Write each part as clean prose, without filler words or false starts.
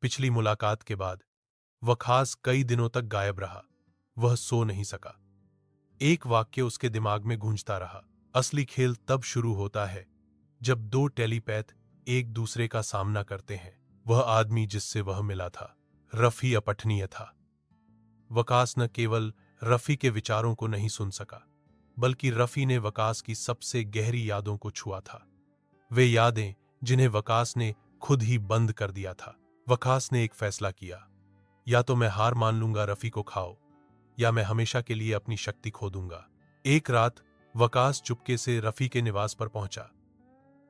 पिछली मुलाकात के बाद वकास कई दिनों तक गायब रहा। वह सो नहीं सका। एक वाक्य उसके दिमाग में गूंजता रहा। असली खेल तब शुरू होता है जब दो टेलीपैथ एक दूसरे का सामना करते हैं। वह आदमी जिससे वह मिला था रफी अपठनीय था। वकास न केवल रफी के विचारों को नहीं सुन सका, बल्कि रफी ने वकास की सबसे गहरी यादों को छुआ था। वे यादें जिन्हें वकास ने खुद ही बंद कर दिया था। वकास ने एक फैसला किया, या तो मैं हार मान लूंगा, रफी को खाओ, या मैं हमेशा के लिए अपनी शक्ति खो दूंगा। एक रात वकास चुपके से रफी के निवास पर पहुंचा।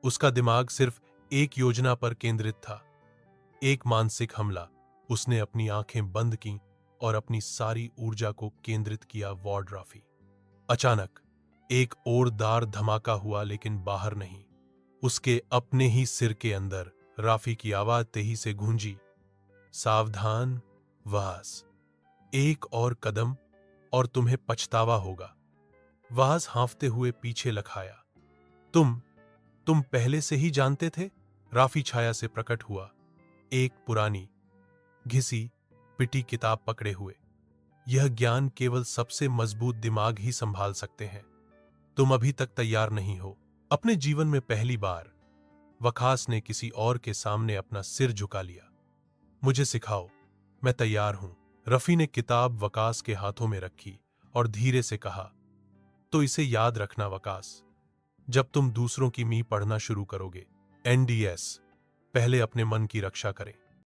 उसका दिमाग सिर्फ एक योजना पर केंद्रित था, एक मानसिक हमला। उसने अपनी आंखें बंद की और अपनी सारी ऊर्जा को केंद्रित किया वार्ड रफी। अचानक एक ओरदार धमाका हुआ, लेकिन बाहर नहीं, उसके अपने ही सिर के अंदर। राफी की आवाज तेजी से गूंजी, सावधान वास, एक और कदम और तुम्हें पछतावा होगा। वास हांफते हुए पीछे लखाया। तुम पहले से ही जानते थे? राफी छाया से प्रकट हुआ, एक पुरानी घिसी पिटी किताब पकड़े हुए। यह ज्ञान केवल सबसे मजबूत दिमाग ही संभाल सकते हैं। तुम अभी तक तैयार नहीं हो। अपने जीवन में पहली बार वकास ने किसी और के सामने अपना सिर झुका लिया। मुझे सिखाओ, मैं तैयार हूं। रफी ने किताब वकास के हाथों में रखी और धीरे से कहा, तो इसे याद रखना वकास, जब तुम दूसरों की मी पढ़ना शुरू करोगे, एनडीएस, पहले अपने मन की रक्षा करें।